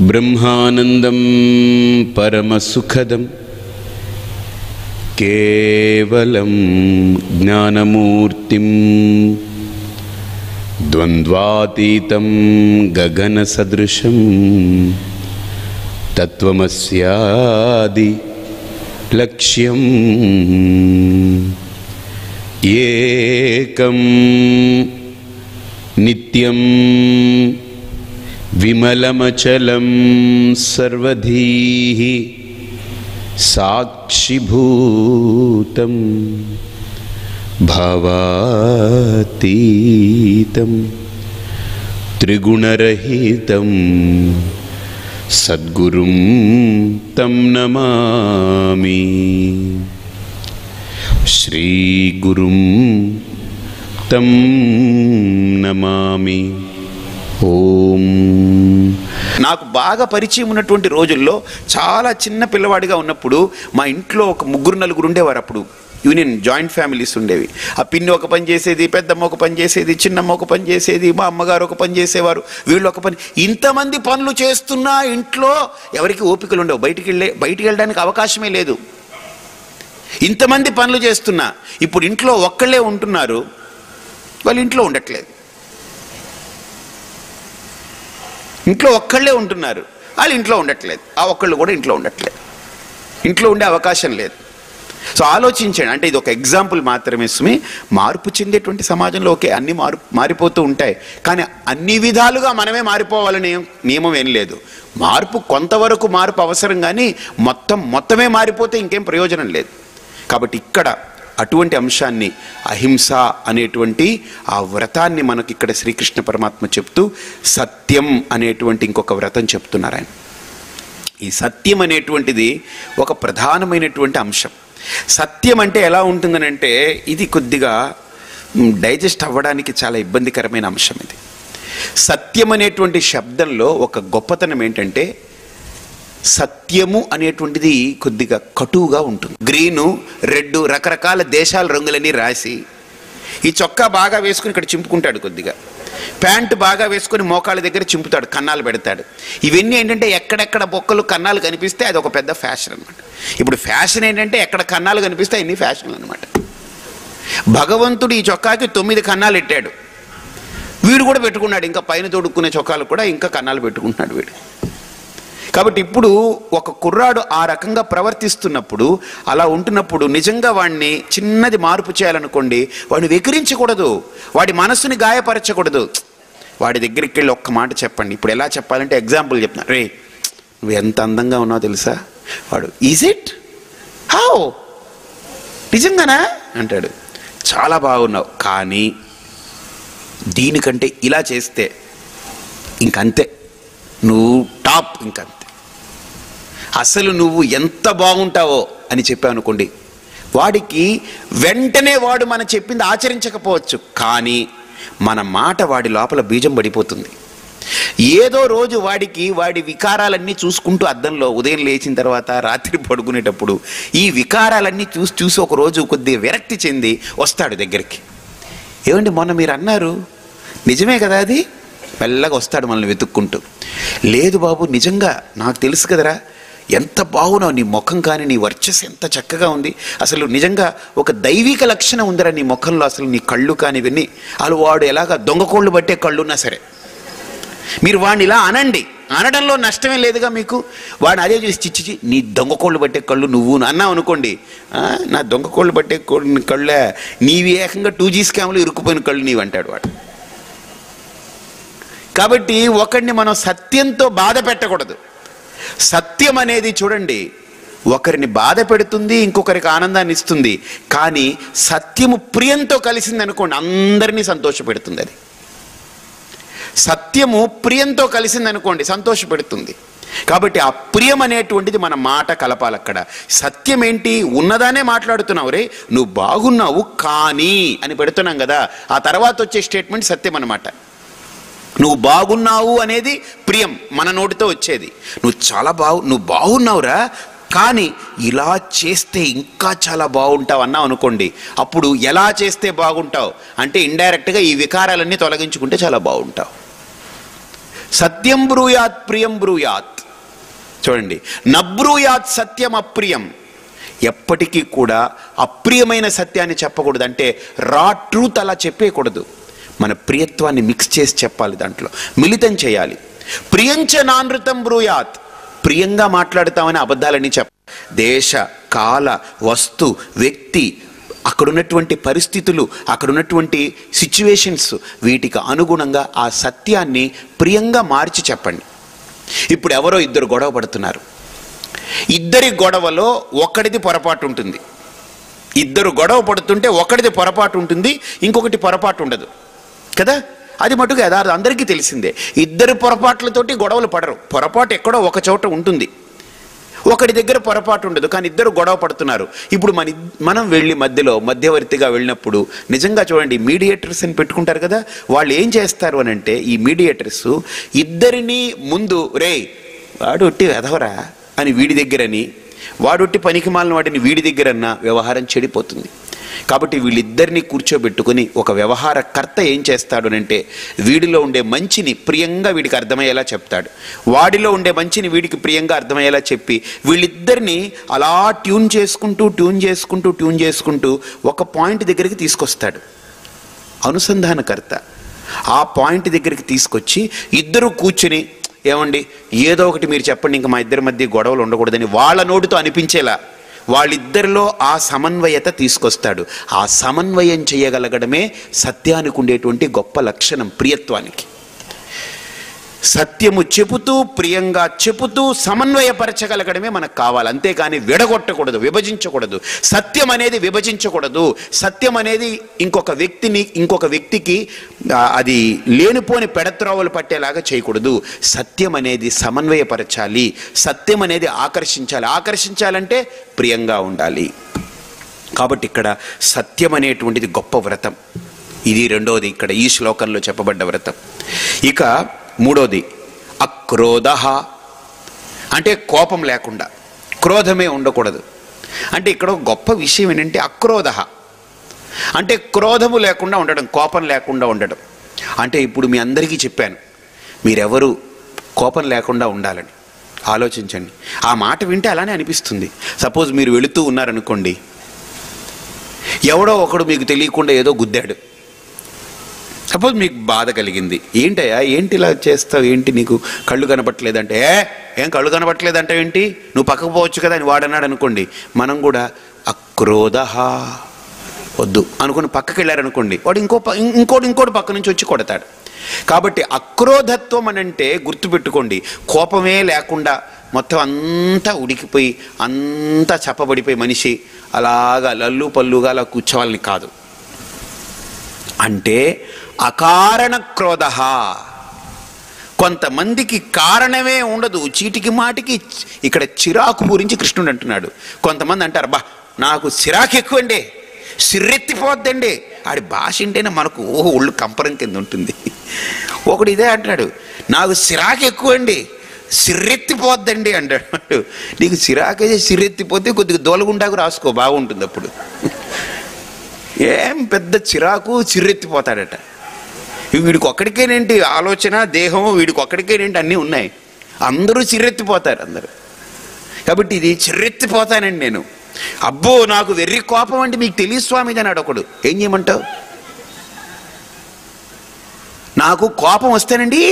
బ్రహ్మానందం పరమసుఖదం కేవలం జ్ఞానమూర్తిం ద్వంద్వాతీతం గగనసదృశం తత్వమస్యాది లక్ష్యం ఏకం నిత్యం విమలమచలం సర్వధీః సాక్షిభూతం భావాతీతం త్రిగుణరహితం సద్గురుం తం నమామి. శ్రీగురుం తం నమామి. ఓం. నాకు బాగా పరిచయం ఉన్నటువంటి రోజుల్లో చాలా చిన్న పిల్లవాడిగా ఉన్నప్పుడు మా ఇంట్లో ఒక 3-4 ఉండేవారు. అప్పుడు యూనియన్ జాయింట్ ఫ్యామిలీస్ ఉండేవి. ఆ పిన్ని ఒక పని చేసేది, పెద్దమ్మ ఒక పని చేసేది, చిన్నమ్మ ఒక పని చేసేది, మా అమ్మగారు ఒక పని చేసేవారు, వీళ్ళు ఒక పని. ఇంతమంది పనులు చేస్తున్నా ఇంట్లో ఎవరికి ఓపికలు ఉండవు. బయటికి వెళ్ళడానికి అవకాశమే లేదు. ఇంతమంది పనులు చేస్తున్నా ఇప్పుడు ఇంట్లో ఒక్కళ్ళే ఉంటున్నారు, వాళ్ళు ఇంట్లో ఉండట్లేదు. ఇంట్లో ఒక్కళ్ళే ఉంటున్నారు, వాళ్ళు ఇంట్లో ఉండట్లేదు. ఆ ఒక్కళ్ళు కూడా ఇంట్లో ఉండట్లేదు. ఇంట్లో ఉండే అవకాశం లేదు. సో ఆలోచించండి. అంటే ఇది ఒక ఎగ్జాంపుల్ మాత్రమే సుమి. మార్పు చెందేటువంటి సమాజంలో ఓకే అన్నీ మారిపోతూ ఉంటాయి, కానీ అన్ని విధాలుగా మనమే మారిపోవాలనే నియమం ఏం లేదు. మార్పు కొంతవరకు మార్పు అవసరం, కానీ మొత్తమే మారిపోతే ఇంకేం ప్రయోజనం లేదు. కాబట్టి ఇక్కడ అటువంటి అంశాన్ని, అహింస అనేటువంటి ఆ వ్రతాన్ని మనకి ఇక్కడ శ్రీకృష్ణ పరమాత్మ చెప్తూ సత్యం అనేటువంటి ఇంకొక వ్రతం చెప్తున్నారు ఆయన. ఈ సత్యం అనేటువంటిది ఒక ప్రధానమైనటువంటి అంశం. సత్యం అంటే ఎలా ఉంటుందనంటే ఇది కొద్దిగా డైజెస్ట్ అవ్వడానికి చాలా ఇబ్బందికరమైన అంశం. ఇది సత్యం అనేటువంటి శబ్దంలో ఒక గొప్పతనం ఏంటంటే సత్యము అనేటువంటిది కొద్దిగా కటువుగా ఉంటుంది. గ్రీను, రెడ్ రకరకాల దేశాల రంగులని రాసి ఈ చొక్కా బాగా వేసుకుని ఇక్కడ చింపుకుంటాడు, కొద్దిగా ప్యాంటు బాగా వేసుకొని మోకాళ్ళ దగ్గర చింపుతాడు, కన్నాలు పెడతాడు. ఇవన్నీ ఏంటంటే ఎక్కడెక్కడ బొక్కలు కన్నాలు కనిపిస్తే అది ఒక పెద్ద ఫ్యాషన్ అనమాట. ఇప్పుడు ఫ్యాషన్ ఏంటంటే ఎక్కడ కన్నాలు కనిపిస్తే అన్ని ఫ్యాషన్లు అనమాట. భగవంతుడు ఈ చొక్కాకి 9 కన్నాలు పెట్టాడు, వీడు కూడా పెట్టుకున్నాడు. ఇంకా పైన తొడుక్కునే చొక్కాలు కూడా ఇంకా కన్నాలు పెట్టుకుంటున్నాడు వీడు. కాబట్టి ఇప్పుడు ఒక కుర్రాడు ఆ రకంగా ప్రవర్తిస్తున్నప్పుడు, అలా ఉంటున్నప్పుడు నిజంగా వాడిని చిన్నది మార్పు చేయాలనుకోండి, వాడిని వెకిరించకూడదు, వాడి మనస్సుని గాయపరచకూడదు. వాడి దగ్గరికి వెళ్ళి ఒక్క మాట చెప్పండి. ఇప్పుడు ఎలా చెప్పాలంటే ఎగ్జాంపుల్ చెప్తున్నా. రే నువ్వు ఎంత అందంగా ఉన్నావు తెలుసా? వాడు ఈజ్ ఇట్ హౌ, నిజంగానా అంటాడు. చాలా బాగున్నావు, కానీ దీనికంటే ఇలా చేస్తే ఇంకంతే, నువ్వు టాప్, ఇంకంతే, అసలు నువ్వు ఎంత బాగుంటావో అని చెప్పావనుకోండి, వాడికి వెంటనే వాడు మనం చెప్పింది ఆచరించకపోవచ్చు, కానీ మన మాట వాడి లోపల బీజం పడిపోతుంది. ఏదో రోజు వాడి వికారాలన్నీ చూసుకుంటూ అద్దంలో ఉదయం లేచిన తర్వాత రాత్రి పడుకునేటప్పుడు ఈ వికారాలన్నీ చూసి ఒక రోజు కొద్దిగా విరక్తి చెంది వస్తాడు దగ్గరికి. ఏమండి మొన్న మీరు అన్నారు, నిజమే కదా అది? మెల్లగా వస్తాడు మనల్ని వెతుక్కుంటూ. లేదు బాబు, నిజంగా నాకు తెలుసు కదరా, ఎంత బాగున్నావు, నీ ముఖం కానీ నీ వర్చస్సు ఎంత చక్కగా ఉంది, అసలు నిజంగా ఒక దైవిక లక్షణం ఉందిరా నీ ముఖంలో, అసలు నీ కళ్ళు కానీ ఇవన్నీ. అలా వాడు ఎలాగా దొంగకోళ్ళు పట్టే కళ్ళున్నా సరే మీరు వాడిని ఇలా అనండి, అనడంలో నష్టమే లేదుగా మీకు. వాడిని అదే చూసి చిచ్చిచి నీ దొంగకోళ్ళు పట్టే కళ్ళు నువ్వు అన్నావు అనుకోండి, నా దొంగకోళ్ళు పట్టే కళ్ళే, నీవి ఏకంగా 2G స్కామ్లు ఇరుక్కుపోయిన కళ్ళు నీవు అంటాడు వాడు. కాబట్టి ఒకడిని మనం సత్యంతో బాధ పెట్టకూడదు. సత్యం అనేది చూడండి, ఒకరిని బాధ పెడుతుంది, ఇంకొకరికి ఆనందాన్ని ఇస్తుంది. కానీ సత్యము ప్రియంతో కలిసింది అనుకోండి, అందరినీ సంతోషపెడుతుంది. అది సత్యము ప్రియంతో కలిసింది అనుకోండి, సంతోషపెడుతుంది. కాబట్టి ఆ ప్రియం అనేటువంటిది మన మాట కలపాలి అక్కడ. సత్యం ఏంటి? ఉన్నదానే మాట్లాడుతున్నావు, రే నువ్వు బాగున్నావు కానీ అని పెడుతున్నాం కదా, ఆ తర్వాత వచ్చే స్టేట్మెంట్ సత్యం అన్నమాట. నువ్వు బాగున్నావు అనేది ప్రియం, మన నోటితో వచ్చేది. నువ్వు బాగున్నావురా, కానీ ఇలా చేస్తే ఇంకా చాలా బాగుంటావు అన్నావు అనుకోండి, అప్పుడు ఎలా చేస్తే బాగుంటావు అంటే ఇండైరెక్ట్గా ఈ వికారాలన్నీ తొలగించుకుంటే చాలా బాగుంటావు. సత్యం బ్రూయాత్ ప్రియం బ్రూయాత్. చూడండి, నబ్రూయాత్ సత్యం అప్రియం, ఎప్పటికీ కూడా అప్రియమైన సత్యాన్ని చెప్పకూడదు. అంటే రా ట్రూత్ అలా చెప్పేయకూడదు. మన ప్రియత్వాన్ని మిక్స్ చేసి చెప్పాలి, దాంట్లో మిళితం చేయాలి. ప్రియంచ నానృతం బ్రూయాత్, ప్రియంగా మాట్లాడుతామని అబద్ధాలని చెప్ప. దేశ కాల వస్తు వ్యక్తి, అక్కడున్నటువంటి పరిస్థితులు, అక్కడున్నటువంటి సిచ్యువేషన్స్, వీటికి అనుగుణంగా ఆ సత్యాన్ని ప్రియంగా మార్చి చెప్పండి. ఇప్పుడు ఎవరో ఇద్దరు గొడవ పడుతున్నారు. ఇద్దరి గొడవలో ఒకటిది పొరపాటు ఉంటుంది. ఇద్దరు గొడవ పడుతుంటే ఒకటిది పొరపాటు ఉంటుంది, ఇంకొకటి పొరపాటు ఉండదు కదా. అది మటుకు యథార్థం, అందరికీ తెలిసిందే. ఇద్దరు పొరపాట్లతోటి గొడవలు పడరు. పొరపాటు ఎక్కడో ఒక చోట ఉంటుంది, ఒకటి దగ్గర పొరపాటు ఉండదు. కానీ ఇద్దరు గొడవ పడుతున్నారు. ఇప్పుడు మనం వెళ్ళి మధ్యలో మధ్యవర్తిగా వెళ్ళినప్పుడు నిజంగా చూడండి, మీడియేటర్స్ అని పెట్టుకుంటారు కదా, వాళ్ళు ఏం చేస్తారు అని అంటే, ఈ మీడియేటర్స్ ఇద్దరిని ముందు రే వాడు ఒట్టి వెధవరా అని వీడి దగ్గరని, వాడొట్టి పనికి మాలిన వాడిని వీడి దగ్గరన్నా వ్యవహారం చెడిపోతుంది. కాబట్టి వీళ్ళిద్దరినీ కూర్చోబెట్టుకుని ఒక వ్యవహారకర్త ఏం చేస్తాడు అంటే, వీడిలో ఉండే మంచిని ప్రియంగా వీడికి అర్థమయ్యేలా చెప్తాడు, వాడిలో ఉండే మంచిని వీడికి ప్రియంగా అర్థమయ్యేలా చెప్పి వీళ్ళిద్దరినీ అలా ట్యూన్ చేసుకుంటూ ఒక పాయింట్ దగ్గరికి తీసుకొస్తాడు అనుసంధానకర్త. ఆ పాయింట్ దగ్గరికి తీసుకొచ్చి ఇద్దరు కూర్చుని, ఏమండి ఏదో ఒకటి మీరు చెప్పండి, ఇంకా మా ఇద్దరి మధ్య గొడవలు ఉండకూడదని వాళ్ళ నోటితో అనిపించేలా వాళ్ళిద్దరిలో ఆ సమన్వయత తీసుకొస్తాడు. ఆ సమన్వయం చేయగలగడమే సత్యానికి ఉండేటువంటి గొప్ప లక్షణం, ప్రియత్వానికి. సత్యము చెబుతూ ప్రియంగా చెబుతూ సమన్వయపరచగలగడమే మనకు కావాలి. అంతేకాని విడగొట్టకూడదు, విభజించకూడదు. సత్యం అనేది విభజించకూడదు. సత్యం అనేది ఇంకొక వ్యక్తికి అది లేనిపోని పెడత్రోవలు పట్టేలాగా చేయకూడదు. సత్యం అనేది సమన్వయపరచాలి. సత్యం అనేది ఆకర్షించాలంటే ప్రియంగా ఉండాలి. కాబట్టి ఇక్కడ సత్యం అనేటువంటిది గొప్ప వ్రతం. ఇది రెండోది ఇక్కడ ఈ శ్లోకంలో చెప్పబడ్డ వ్రతం. ఇక మూడోది అక్రోధ, అంటే కోపం లేకుండా, క్రోధమే ఉండకూడదు. అంటే ఇక్కడ గొప్ప విషయం ఏంటంటే అక్రోధ అంటే క్రోధము లేకుండా ఉండడం, కోపం లేకుండా ఉండడం. అంటే ఇప్పుడు మీ అందరికీ చెప్పాను, మీరెవరు కోపం లేకుండా ఉండాలని ఆలోచించండి. ఆ మాట వింటే అలానే అనిపిస్తుంది. సపోజ్ మీరు వెళుతూ ఉన్నారనుకోండి, ఎవడో ఒకడు మీకు తెలియకుండా ఏదో గుద్దాడు. సపోజ్ మీకు బాధ కలిగింది. ఏంటయ్యా ఏంటి ఇలా చేస్తావు, ఏంటి నీకు కళ్ళు కనపట్లేదంటే, ఏం కళ్ళు కనపట్లేదంటే ఏంటి, నువ్వు పక్కకు పోవచ్చు కదా అని వాడన్నాడు అనుకోండి. మనం కూడా అక్రోధ వద్దు అనుకుని పక్కకి వెళ్ళారనుకోండి, వాడు ఇంకోటి పక్క నుంచి వచ్చి కొడతాడు. కాబట్టి అక్రోధత్వం అనంటే గుర్తుపెట్టుకోండి, కోపమే లేకుండా మొత్తం అంతా ఉడికిపోయి అంతా చప్పబడిపోయి మనిషి అలాగా లల్లు పల్లుగా అలా కూర్చోవాలని కాదు. అంటే అకారణ క్రోధ, కొంతమందికి కారణమే ఉండదు, చీటికి మాటికి. ఇక్కడ చిరాకు గురించి కృష్ణుడు అంటున్నాడు. కొంతమంది అంటారు, బా నాకు చిరాకు ఎక్కువండి, సిర్రెత్తిపోద్దండి. ఆడి భాష ఇంటేనే మనకు ఒళ్ళు కంపరం కింద ఉంటుంది. ఒకడు ఇదే అంటాడు, నాకు చిరాకు ఎక్కువండి, సిర్రెత్తిపోద్దండి అంటాడు. నీకు చిరాకే సిర్రెత్తిపోతే కొద్దిగా దోలగుండాకు రాసుకో, బాగుంటుంది. అప్పుడు ఏం పెద్ద చిరాకు, చిర్రెత్తిపోతాడట. వీడికి ఒక్కడికేనేంటి ఆలోచన, దేహము, వీడికి ఒక్కడికేనేంటి అన్నీ ఉన్నాయి. అందరూ చిర్రెత్తిపోతారు అందరూ. కాబట్టి ఇది చిర్రెత్తిపోతానండి నేను. అబ్బో నాకు వెర్రి కోపం అంటే మీకు తెలియదు స్వామి అన్నాడు ఒకడు. ఏం చేయమంటావు? నాకు కోపం వస్తేనండి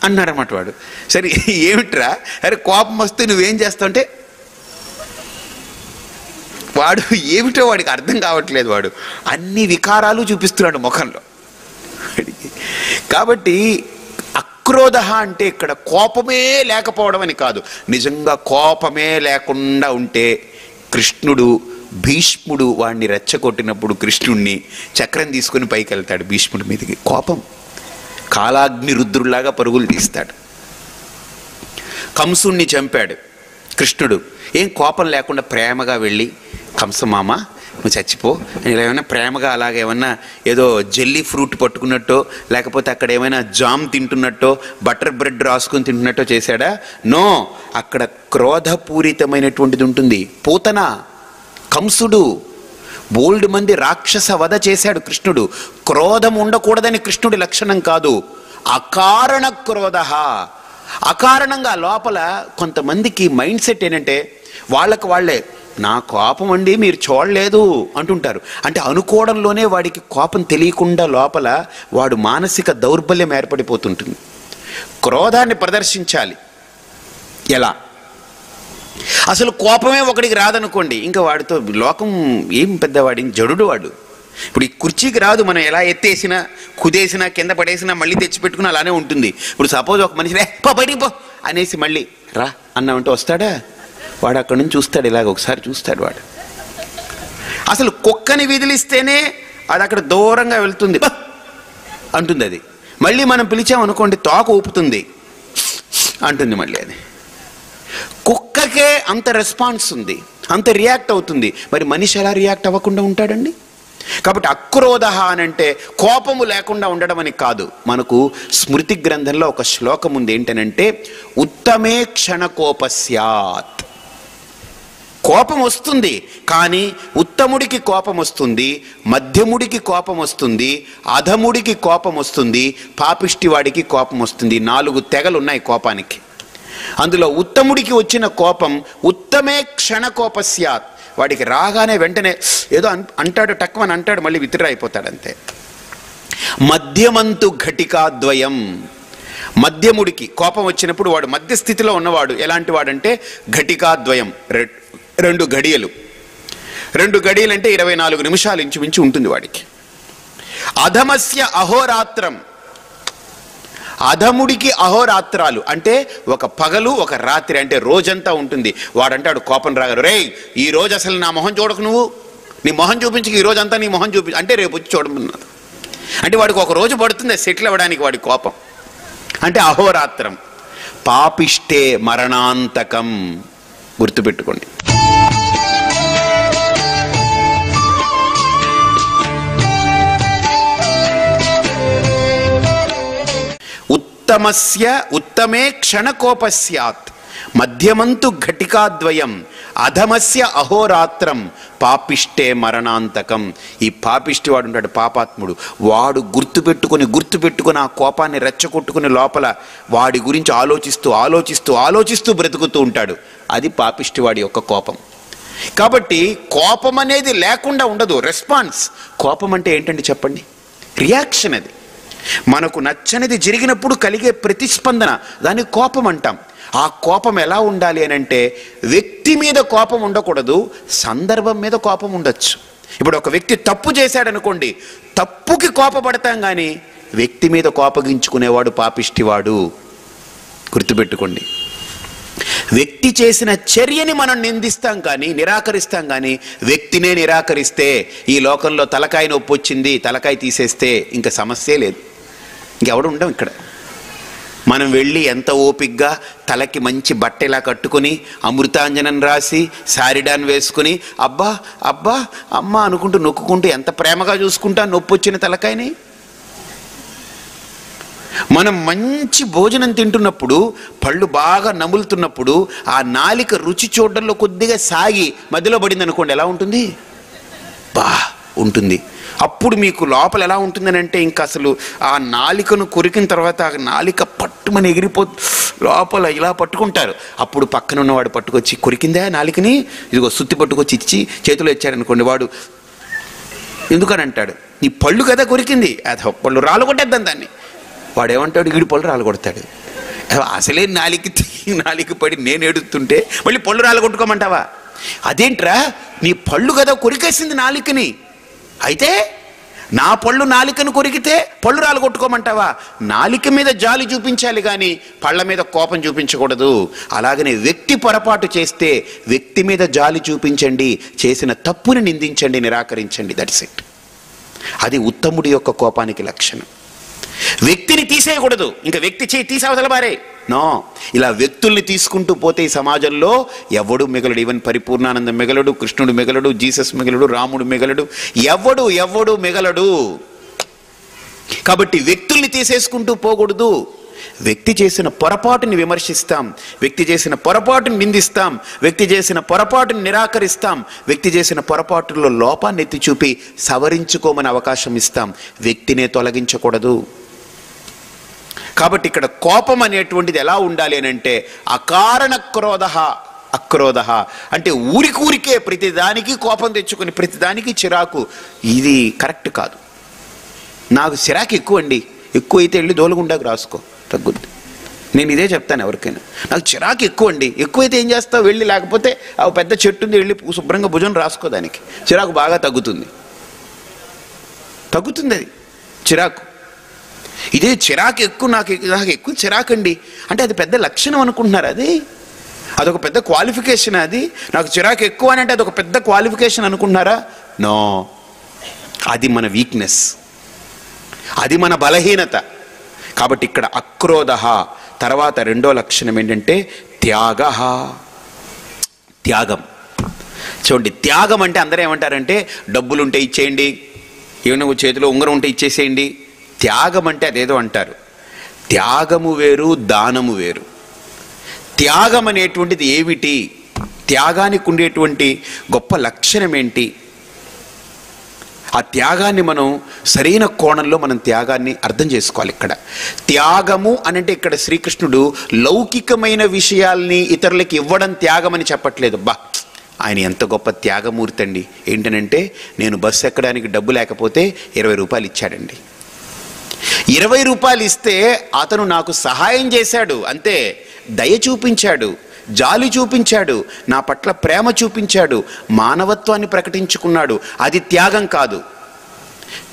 అన్నాడు అన్నమాట వాడు. సరే ఏమిట్రా, అరే కోపం వస్తే నువ్వేం చేస్తావు అంటే, వాడు ఏమిటో వాడికి అర్థం కావట్లేదు. వాడు అన్ని వికారాలు చూపిస్తున్నాడు ముఖంలో. కాబట్టి అక్రోధ అంటే ఇక్కడ కోపమే లేకపోవడం అని కాదు, నిజంగా కోపమే లేకుండా ఉంటే కృష్ణుడు, భీష్ముడు వాడిని రెచ్చగొట్టినప్పుడు కృష్ణుడిని చక్రం తీసుకుని పైకి వెళ్తాడు భీష్ముడి మీదకి. కోపం కాలాగ్ని రుద్రులాగా పరుగులు తీస్తాడు. కంసుణ్ణి చంపాడు కృష్ణుడు. ఏం కోపం లేకుండా ప్రేమగా వెళ్ళి, కంసమామ నువ్వు చచ్చిపో అని ఏమైనా ప్రేమగా అలాగేమన్నా ఏదో జెల్లీ ఫ్రూట్ పట్టుకున్నట్టో, లేకపోతే అక్కడ ఏమైనా జామ్ తింటున్నట్టో, బటర్ బ్రెడ్ రాసుకుని తింటున్నట్టో చేశాడా? నో, అక్కడ క్రోధపూరితమైనటువంటిది ఉంటుంది. పూతన, కంసుడు, బోల్డ్ మంది రాక్షస వధ చేశాడు కృష్ణుడు. క్రోధం ఉండకూడదని కృష్ణుడి లక్షణం కాదు, అకారణ క్రోధ. అకారణంగా లోపల కొంతమందికి మైండ్ సెట్ ఏంటంటే వాళ్ళకి వాళ్ళే నా కోపం అండి మీరు చూడలేదు అంటుంటారు. అంటే అనుకోవడంలోనే వాడికి కోపం తెలియకుండా లోపల వాడు మానసిక దౌర్బల్యం ఏర్పడిపోతుంటుంది. క్రోధాన్ని ప్రదర్శించాలి. ఎలా? అసలు కోపమే ఒకడికి రాదనుకోండి, ఇంకా వాడితో లోకం ఏం పెద్దవాడి జడుడు వాడు. ఇప్పుడు ఈ కుర్చీకి రాదు, మనం ఎలా ఎత్తేసినా కుదేసినా కింద పడేసినా మళ్ళీ తెచ్చిపెట్టుకుని అలానే ఉంటుంది. ఇప్పుడు సపోజ్ ఒక మనిషి పో బయటికి పో అనేసి మళ్ళీ రా అన్నామంటే వస్తాడా? వాడు అక్కడి నుంచి చూస్తాడు, ఇలాగ ఒకసారి చూస్తాడు వాడు. అసలు కుక్కని విదిలిస్తేనే అది అక్కడ దూరంగా వెళ్తుంది అంటుంది. అది మళ్ళీ మనం పిలిచామనుకోండి తోక ఊపుతుంది అంటుంది మళ్ళీ. అది కుక్కకే అంత రెస్పాన్స్ ఉంది, అంత రియాక్ట్ అవుతుంది. మరి మనిషి ఎలా రియాక్ట్ అవ్వకుండా ఉంటాడండి? కాబట్టి అక్రోధ అనంటే కోపము లేకుండా ఉండడం అని కాదు. మనకు స్మృతి గ్రంథంలో ఒక శ్లోకం ఉంది, ఏంటనంటే ఉత్తమే క్షణకోపస్యాత్. కోపం వస్తుంది, కానీ ఉత్తముడికి కోపం వస్తుంది, మధ్యముడికి కోపం వస్తుంది, అధముడికి కోపం వస్తుంది, పాపిష్టివాడికి కోపం వస్తుంది. 4 తెగలు ఉన్నాయి కోపానికి. అందులో ఉత్తముడికి వచ్చిన కోపం ఉత్తమే క్షణకోపస్యాత్. వాడికి రాగానే వెంటనే ఏదో అంటాడు, టక్మని అంటాడు, మళ్ళీ విత్డ్రా అయిపోతాడు అంతే. మధ్యమంతు ఘటికాద్వయం. మధ్యముడికి కోపం వచ్చినప్పుడు వాడు మధ్యస్థితిలో ఉన్నవాడు ఎలాంటి వాడంటే ఘటికాద్వయం, 2 గడియలు. 2 గడియలు అంటే 24 నిమిషాలు ఇంచుమించు ఉంటుంది వాడికి. అధమస్య అహోరాత్రం. అధముడికి అహోరాత్రాలు అంటే ఒక పగలు ఒక రాత్రి, అంటే రోజంతా ఉంటుంది. వాడంటాడు కోపం రాగారు, రే ఈ రోజు అసలు నా మొహం చూడకు, నువ్వు నీ మొహం చూపించి ఈ రోజంతా నీ మొహం చూపించి అంటే రేపు వచ్చి చూడమన్నారు. అంటే వాడికి ఒక రోజు పడుతుంది సెటిల్ అవ్వడానికి వాడి కోపం. అంటే అహోరాత్రం. పాపిష్టే మరణాంతకం. గుర్తుపెట్టుకోండి. ఉత్తమే క్షణకోపస్యాత్ మధ్యమంతు ఘటికాద్వయం అధమస్య అహోరాత్రం పాపిష్టే మరణాంతకం. ఈ పాపిష్టి వాడు ఉంటాడు, పాపాత్ముడు. వాడు గుర్తుపెట్టుకుని ఆ కోపాన్ని రెచ్చగొట్టుకుని లోపల వాడి గురించి ఆలోచిస్తూ బ్రతుకుతూ ఉంటాడు. అది పాపిష్టివాడి యొక్క కోపం. కాబట్టి కోపం అనేది లేకుండా ఉండదు, రెస్పాన్స్. కోపం అంటే ఏంటండి చెప్పండి? రియాక్షన్. అది మనకు నచ్చనిది జరిగినప్పుడు కలిగే ప్రతిస్పందన, దాన్ని కోపం అంటాం. ఆ కోపం ఎలా ఉండాలి అని అంటే వ్యక్తి మీద కోపం ఉండకూడదు, సందర్భం మీద కోపం ఉండొచ్చు. ఇప్పుడు ఒక వ్యక్తి తప్పు చేశాడనుకోండి, తప్పుకి కోపపడతాం, కానీ వ్యక్తి మీద కోపగించుకునేవాడు పాపిష్టివాడు. గుర్తుపెట్టుకోండి. వ్యక్తి చేసిన చర్యని మనం నిందిస్తాం కానీ నిరాకరిస్తాం, కానీ వ్యక్తినే నిరాకరిస్తే ఈ లోకంలో తలకాయ నొప్పి వచ్చింది, తలకాయ తీసేస్తే ఇంకా సమస్యే లేదు, ఇంకెవడు ఉండం ఇక్కడ. మనం వెళ్ళి ఎంత ఓపిగ్గా తలకి మంచి బట్ట ఇలా కట్టుకుని అమృతాంజనం రాసి సారిడాన్ వేసుకుని అబ్బా అబ్బా అమ్మ అనుకుంటూ నొక్కుంటూ ఎంత ప్రేమగా చూసుకుంటా నొప్పి వచ్చిన తలకాయని. మనం మంచి భోజనం తింటున్నప్పుడు, పళ్ళు బాగా నములుతున్నప్పుడు ఆ నాలిక రుచి చూడడంలో కొద్దిగా సాగి మధ్యలో పడింది అనుకోండి, ఎలా ఉంటుంది? ఉంటుంది. అప్పుడు మీకు లోపల ఎలా ఉంటుందని అంటే ఇంకా అసలు ఆ నాలికను కొరికిన తర్వాత ఆ నాలిక పట్టుమని లోపల ఇలా పట్టుకుంటారు. అప్పుడు పక్కన ఉన్నవాడు పట్టుకొచ్చి, కొరికిందా నాలికని, ఇదిగో సుత్తి పట్టుకొచ్చి ఇచ్చి చేతిలో ఇచ్చాడనుకోండి, వాడు ఎందుకని అంటాడు, నీ పళ్ళు కదా కొరికింది, అది పళ్ళు రాలగొట్టేద్దాం దాన్ని. వాడేమంటాడు, ఈడు పళ్ళు రాలగొడతాడు. అసలే నాలిక పడి నేను ఏడుతుంటే మళ్ళీ పళ్ళు రాలగొట్టుకోమంటావా? అదేంట్రా, నీ పళ్ళు కదా కొరికేసింది నాలికని, అయితే నా పళ్ళు నాలికను కొరికితే పళ్ళు రాలగొట్టుకోమంటావా? నాలిక మీద జాలి చూపించాలి కానీ పళ్ళ మీద కోపం చూపించకూడదు. అలాగనే వ్యక్తి పొరపాటు చేస్తే వ్యక్తి మీద జాలి చూపించండి, చేసిన తప్పుని నిందించండి, నిరాకరించండి. That's it. అది ఉత్తముడి యొక్క కోపానికి లక్షణం. వ్యక్తిని తీసేయకూడదు, ఇంకా వ్యక్తి చేయి తీసేవతల బారే, నో. ఇలా వ్యక్తుల్ని తీసుకుంటూ పోతే ఈ సమాజంలో ఎవడు మిగలడు. ఈవెన్ పరిపూర్ణానందం మిగలడు, కృష్ణుడు మిగలడు, జీసస్ మిగలడు, రాముడు మిగలడు, ఎవడు మిగలడు. కాబట్టి వ్యక్తుల్ని తీసేసుకుంటూ పోకూడదు. వ్యక్తి చేసిన పొరపాటుని విమర్శిస్తాం, వ్యక్తి చేసిన పొరపాటుని నిందిస్తాం, వ్యక్తి చేసిన పొరపాటుని నిరాకరిస్తాం, వ్యక్తి చేసిన పొరపాటులో లోపాన్ని ఎత్తి చూపి సవరించుకోమని అవకాశం ఇస్తాం. వ్యక్తినే తొలగించకూడదు. కాబట్టి ఇక్కడ కోపం అనేటువంటిది ఎలా ఉండాలి అని అంటే అకారణ అక్రోధ అంటే ఊరికే ప్రతిదానికి కోపం తెచ్చుకొని ప్రతిదానికి చిరాకు, ఇది కరెక్ట్ కాదు. నాకు చిరాకు ఎక్కువ అండి, ఎక్కువైతే వెళ్ళి దోలుగుండాకు రాసుకో, తగ్గుద్ది. నేను ఇదే చెప్తాను ఎవరికైనా, నాకు చిరాకు ఎక్కువ అండి, ఎక్కువైతే ఏం చేస్తావు వెళ్ళి, లేకపోతే ఆ పెద్ద చెట్టు ఉంది వెళ్ళి శుభ్రంగా భుజం రాసుకో, దానికి చిరాకు బాగా తగ్గుతుంది అది చిరాకు. ఇదే చిరాకు ఎక్కువ, నాకు ఎక్కువ చిరాకు అండి అంటే అది పెద్ద లక్షణం అనుకుంటున్నారు, అదొక పెద్ద క్వాలిఫికేషన్. అది నాకు చిరాకు ఎక్కువ అని అంటే అదొక పెద్ద క్వాలిఫికేషన్ అనుకుంటున్నారా? నో, అది మన వీక్నెస్, అది మన బలహీనత. కాబట్టి ఇక్కడ అక్రోధ. తర్వాత రెండో లక్షణం ఏంటంటే త్యాగం. చూడండి, త్యాగం అంటే అందరూ ఏమంటారంటే డబ్బులు ఉంటే ఇచ్చేయండి, ఏమైనా చేతిలో ఉంగరం ఉంటే ఇచ్చేసేయండి. త్యాగం అంటే అదేదో అంటారు. త్యాగము వేరు, దానము వేరు. త్యాగం అనేటువంటిది ఏమిటి? త్యాగానికి ఉండేటువంటి గొప్ప లక్షణం ఏంటి? ఆ త్యాగాన్ని మనం సరైన కోణంలో మనం త్యాగాన్ని అర్థం చేసుకోవాలి. ఇక్కడ త్యాగము అనంటే ఇక్కడ శ్రీకృష్ణుడు లౌకికమైన విషయాల్ని ఇతరులకి ఇవ్వడం త్యాగం అని చెప్పట్లేదు. ఆయన ఎంత గొప్ప త్యాగమూర్తి అండి. ఏంటనంటే నేను బస్సు ఎక్కడానికి డబ్బు లేకపోతే 20 రూపాయలు ఇచ్చాడండి. 20 రూపాయలు ఇస్తే అతను నాకు సహాయం చేశాడు, అంతే. దయ చూపించాడు, జాలి చూపించాడు, నా పట్ల ప్రేమ చూపించాడు, మానవత్వాన్ని ప్రకటించుకున్నాడు. అది త్యాగం కాదు.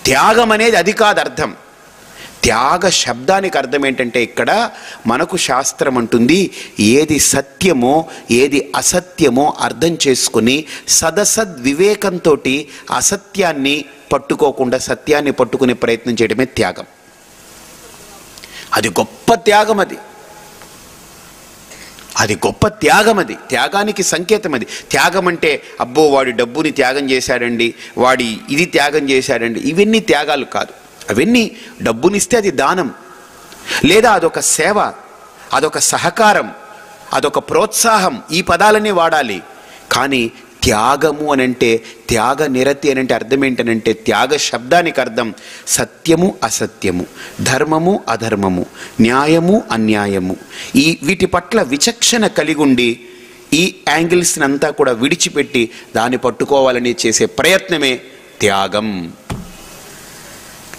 త్యాగం అనేది అది కాదు అర్థం. త్యాగ శబ్దానికి అర్థం ఏంటంటే ఇక్కడ మనకు శాస్త్రం అంటుంది, ఏది సత్యమో ఏది అసత్యమో అర్థం చేసుకుని సదసద్వివేకంతో అసత్యాన్ని పట్టుకోకుండా సత్యాన్ని పట్టుకునే ప్రయత్నం చేయడమే త్యాగం. అది గొప్ప త్యాగం, అది గొప్ప త్యాగం. అది త్యాగానికి సంకేతం. అది త్యాగం అంటే అబ్బో వాడి డబ్బుని త్యాగం చేశాడండి, వాడి ఇది త్యాగం చేశాడండి, ఇవన్నీ త్యాగాలు కాదు. అవన్నీ డబ్బునిస్తే అది దానం, లేదా అదొక సేవ, అదొక సహకారం, అదొక ప్రోత్సాహం, ఈ పదాలన్నీ వాడాలి. కానీ త్యాగము అనంటే, త్యాగ నిరతి అనంటే అర్థం ఏంటనంటే, త్యాగ శబ్దానికి అర్థం సత్యము అసత్యము, ధర్మము అధర్మము, న్యాయము అన్యాయము, వీటి పట్ల విచక్షణ కలిగి ఉండి ఈ యాంగిల్స్ని అంతా కూడా విడిచిపెట్టి దాన్ని పట్టుకోవాలని చేసే ప్రయత్నమే త్యాగం.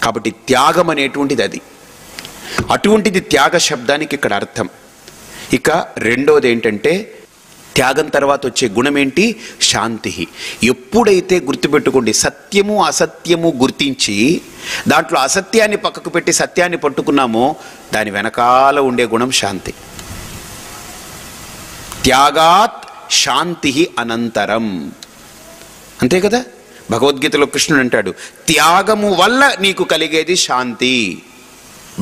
కాబట్టి త్యాగం అనేటువంటిది అది. అటువంటిది త్యాగ శబ్దానికి ఇక్కడ అర్థం. ఇక రెండోది ఏంటంటే, త్యాగం తర్వాత వచ్చే గుణం ఏంటి? శాంతి. ఎప్పుడైతే గుర్తుపెట్టుకోండి, సత్యము అసత్యము గుర్తించి దాంట్లో అసత్యాన్ని పక్కకు పెట్టి సత్యాన్ని పట్టుకున్నామో దాని వెనకాల ఉండే గుణం శాంతి. త్యాగాత్ శాంతి అనంతరం, అంతే కదా. భగవద్గీతలో కృష్ణుడు అంటాడు, త్యాగము వల్ల నీకు కలిగేది శాంతి.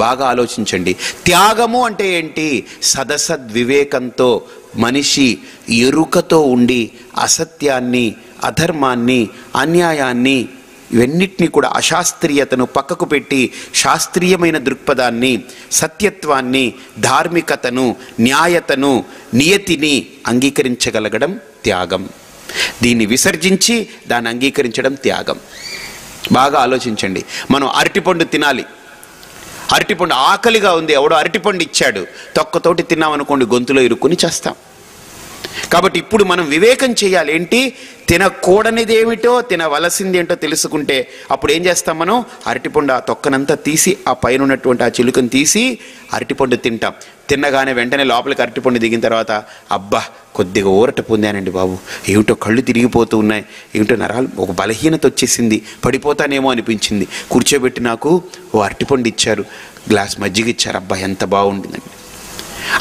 బాగా ఆలోచించండి. త్యాగము అంటే ఏంటి? సదసద్వివేకంతో మనిషి ఎరుకతో ఉండి అసత్యాన్ని, అధర్మాన్ని, అన్యాయాన్ని, ఇవన్నిటినీ కూడా అశాస్త్రీయతను పక్కకు పెట్టి శాస్త్రీయమైన దృక్పథాన్ని, సత్యత్వాన్ని, ధార్మికతను, న్యాయతను, నియతిని అంగీకరించగలగడం త్యాగం. దీన్ని విసర్జించి దాన్ని అంగీకరించడం త్యాగం. బాగా ఆలోచించండి. మనం అరటిపండు తినాలి, అరటిపండు ఆకలిగా ఉంది, ఎవడో అరటిపండు ఇచ్చాడు, తొక్కతోటి తిన్నామనుకోండి గొంతులో ఇరుక్కుని చేస్తాం. కాబట్టి ఇప్పుడు మనం వివేకం చేయాలి. ఏంటి? తినకూడనిది ఏమిటో తినవలసింది ఏంటో తెలుసుకుంటే అప్పుడు ఏం చేస్తాం? మనం అరటిపండు ఆ తొక్కనంతా తీసి ఆ పైన ఉన్నటువంటి ఆ చిలుకను తీసి అరటిపండు తింటాం. తిన్నగానే వెంటనే లోపలికి అరటిపండు దిగిన తర్వాత అబ్బా కొద్దిగా ఊరట పొందానండి బాబు, ఏమిటో కళ్ళు తిరిగిపోతూ ఉన్నాయి, ఏమిటో నరాలు ఒక బలహీనత వచ్చేసింది, పడిపోతానేమో అనిపించింది. కూర్చోబెట్టి నాకు ఓ అరటిపండు ఇచ్చారు, గ్లాస్ మజ్జిగ ఇచ్చారు, అబ్బా ఎంత బాగుండిందండి.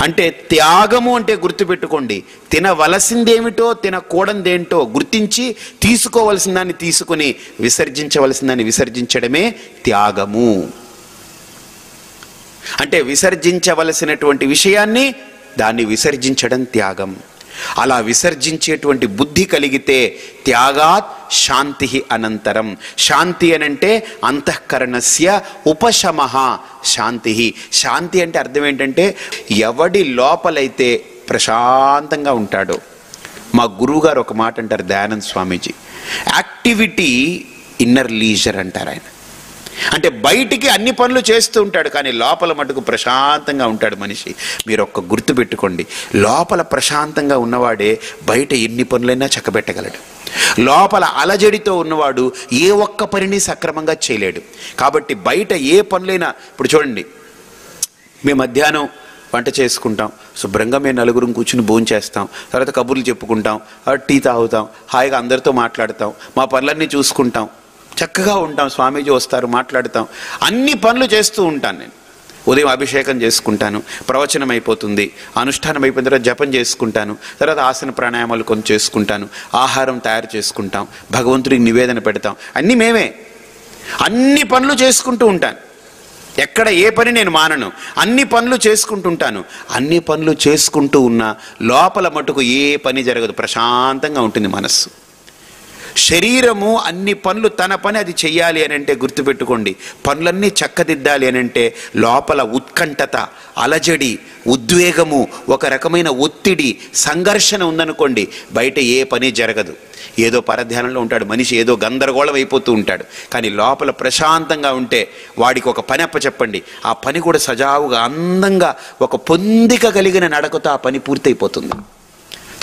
అంటే త్యాగము అంటే గుర్తుపెట్టుకోండి, తినవలసిందేమిటో తినకూడదేంటో గుర్తించి తీసుకోవలసిన దాన్ని తీసుకుని విసర్జించవలసిన దాన్ని విసర్జించడమే త్యాగము. అంటే విసర్జించవలసినటువంటి విషయాన్ని దాన్ని విసర్జించడం త్యాగం. అలా విసర్జించేటువంటి బుద్ధి కలిగితే త్యాగాత్ శాంతి అనంతరం. శాంతి అనంటే అంతఃకరణస్య ఉపశమః శాంతి. శాంతి అంటే అర్థం ఏంటంటే ఎవడి లోపలైతే ప్రశాంతంగా ఉంటాడో. మా గురువుగారు ఒక మాట అంటారు, దయానంద స్వామీజీ, యాక్టివిటీ ఇన్నర్ లీజర్ అంటారు ఆయన. అంటే బయటికి అన్ని పనులు చేస్తూ ఉంటాడు, కానీ లోపల మటుకు ప్రశాంతంగా ఉంటాడు మనిషి. మీరు ఒక్క గుర్తు పెట్టుకోండి, లోపల ప్రశాంతంగా ఉన్నవాడే బయట ఎన్ని పనులైనా చక్కబెట్టగలడు. లోపల అలజడితో ఉన్నవాడు ఏ ఒక్క పనిని సక్రమంగా చేయలేడు. కాబట్టి బయట ఏ పనులైనా, ఇప్పుడు చూడండి, మేము మధ్యాహ్నం వంట చేసుకుంటాం, శుభ్రంగా మేము నలుగురం కూర్చుని భోంచేస్తాం, తర్వాత కబుర్లు చెప్పుకుంటాం, టీ తాగుతాం, హాయిగా అందరితో మాట్లాడతాం, మా పనులన్నీ చూసుకుంటాం, చక్కగా ఉంటాం. స్వామీజీ వస్తారు, మాట్లాడతాం, అన్ని పనులు చేస్తూ ఉంటాను నేను. ఉదయం అభిషేకం చేసుకుంటాను, ప్రవచనం అయిపోతుంది, అనుష్ఠానం అయిపోయిన తర్వాత జపం చేసుకుంటాను, తర్వాత ఆసన ప్రాణాయామాలు కొంచెం చేసుకుంటాను, ఆహారం తయారు చేసుకుంటాం, భగవంతుడికి నివేదన పెడతాం, అన్నీ మేమే. అన్ని పనులు చేసుకుంటూ ఉంటాను, ఎక్కడ ఏ పని నేను మానను, అన్ని పనులు చేసుకుంటుంటాను. అన్ని పనులు చేసుకుంటూ ఉన్నా లోపల మటుకు ఏ పని జరగదు, ప్రశాంతంగా ఉంటుంది మనస్సు. శరీరము అన్ని పనులు తన పని అది చెయ్యాలి అని అంటే, గుర్తుపెట్టుకోండి, పనులన్నీ చక్కదిద్దాలి అని అంటే లోపల ఉత్కంఠత, అలజడి, ఉద్వేగము, ఒక రకమైన ఒత్తిడి, సంఘర్షణ ఉందనుకోండి, బయట ఏ పని జరగదు. ఏదో పరధ్యానంలో ఉంటాడు మనిషి, ఏదో గందరగోళం అయిపోతూ ఉంటాడు. కానీ లోపల ప్రశాంతంగా ఉంటే వాడికి ఒక పని అప్పచెప్పండి, ఆ పని కూడా సజావుగా అందంగా ఒక పొందిక కలిగిన నడకతో ఆ పని పూర్తయిపోతుంది,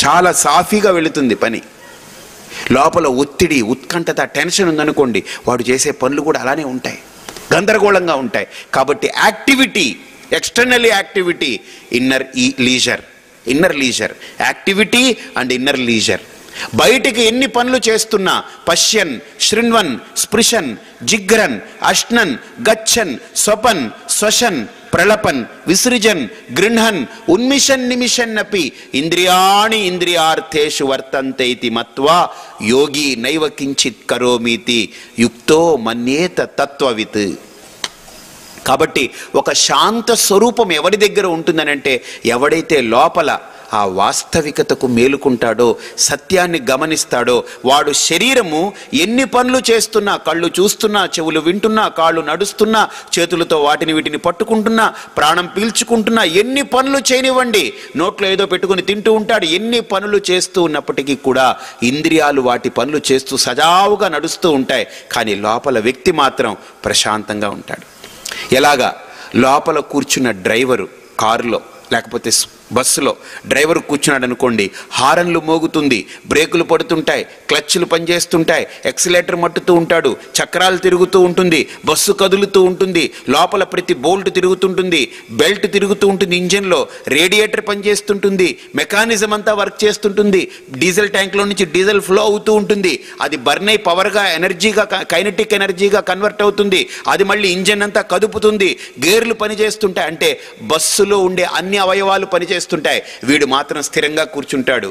చాలా సాఫీగా వెళుతుంది పని. లోపల ఒత్తిడి, ఉత్కంఠత, టెన్షన్ ఉందనుకోండి, వాడు చేసే పనులు కూడా అలానే ఉంటాయి, గందరగోళంగా ఉంటాయి. కాబట్టి activity, external activity, inner leisure, activity and inner leisure. బయటికి ఎన్ని పనులు చేస్తున్నా పశ్యన్, శృణ్వన్, స్పృశన్, జిగ్రన్, అష్నన్, గచ్చన్, స్వపన్, శ్వసన్, ప్రళపన్, విసృజన్, గృహన్, ఉన్మిషన్, నిమిషన్నపి ఇంద్రియాణి ఇంద్రియార్థేషు వర్తంతే ఇతి మత్వా యోగి నైవ కించిత్ కరోమీతి యుక్తో మన్యేత తత్వవిత్. కాబట్టి ఒక శాంత స్వరూపం ఎవరి దగ్గర ఉంటుందనంటే, ఎవడైతే లోపల ఆ వాస్తవికతకు మేలుకుంటాడో, సత్యాన్ని గమనిస్తాడో, వాడు శరీరము ఎన్ని పనులు చేస్తున్నా, కళ్ళు చూస్తున్నా, చెవులు వింటున్నా, కాళ్ళు నడుస్తున్నా, చేతులతో వాటిని వీటిని పట్టుకుంటున్నా, ప్రాణం పీల్చుకుంటున్నా, ఎన్ని పనులు చేయనివ్వండి, నోట్లో ఏదో పెట్టుకుని తింటూ ఉంటాడు, ఎన్ని పనులు చేస్తూ ఉన్నప్పటికీ కూడా ఇంద్రియాలు వాటి పనులు చేస్తూ సజావుగా నడుస్తూ ఉంటాయి. కానీ లోపల వ్యక్తి మాత్రం ప్రశాంతంగా ఉంటాడు. ఎలాగా? లోపల కూర్చున్న డ్రైవరు, కారులో లేకపోతే బస్సులో డ్రైవర్ కూర్చున్నాడు అనుకోండి, హారన్లు మోగుతుంది, బ్రేకులు పడుతుంటాయి, క్లచ్లు పనిచేస్తుంటాయి, ఎక్సిలేటర్ మట్టుతూ ఉంటాడు, చక్రాలు తిరుగుతూ ఉంటుంది, బస్సు కదులుతూ ఉంటుంది, లోపల ప్రతి బోల్ట్ తిరుగుతుంటుంది, బెల్ట్ తిరుగుతూ ఉంటుంది, ఇంజన్లో రేడియేటర్ పనిచేస్తుంటుంది, మెకానిజం అంతా వర్క్ చేస్తుంటుంది, డీజిల్ ట్యాంక్లో నుంచి డీజిల్ ఫ్లో అవుతూ ఉంటుంది, అది బర్న్ అయి పవర్గా, ఎనర్జీగా, కైనెటిక్ ఎనర్జీగా కన్వర్ట్ అవుతుంది, అది మళ్ళీ ఇంజన్ అంతా కదుపుతుంది, గేర్లు పనిచేస్తుంటాయి. అంటే బస్సులో ఉండే అన్ని అవయవాలు పనిచేస్తుంటాయి. వీడు మాత్రం స్థిరంగా కూర్చుంటాడు,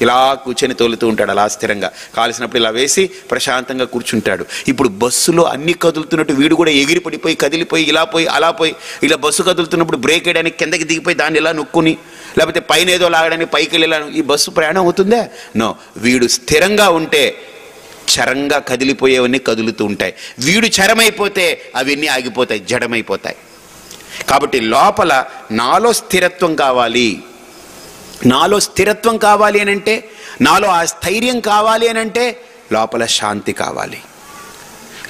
ఇలా కూర్చొని తోలుతూ ఉంటాడు, అలా స్థిరంగా కాల్సినప్పుడు ఇలా వేసి ప్రశాంతంగా కూర్చుంటాడు. ఇప్పుడు బస్సులో అన్ని కదులుతున్నట్టు వీడు కూడా ఎగిరి పడిపోయి, కదిలిపోయి, ఇలా పోయి అలా పోయి, ఇలా బస్సు కదులుతున్నప్పుడు బ్రేక్ వేయడానికి కిందకి దిగిపోయి దాన్ని ఇలా నొక్కుని, లేకపోతే పైన ఏదో లాగడానికి పైకి వెళ్ళి, ఈ బస్సు ప్రయాణం అవుతుందా? నో. వీడు స్థిరంగా ఉంటే చరంగా కదిలిపోయేవన్నీ కదులుతూ ఉంటాయి, వీడు చరమైపోతే అవన్నీ ఆగిపోతాయి, జడమైపోతాయి. కాబట్టి లోపల నాలో స్థిరత్వం కావాలి, నాలో స్థిరత్వం కావాలి అని అంటే, నాలో ఆ స్థైర్యం కావాలి అని అంటే లోపల శాంతి కావాలి.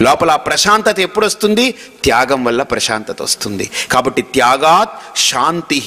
లోపల ఆ ప్రశాంతత ఎప్పుడు వస్తుంది? త్యాగం వల్ల ప్రశాంతత వస్తుంది. కాబట్టి త్యాగాత్ శాంతి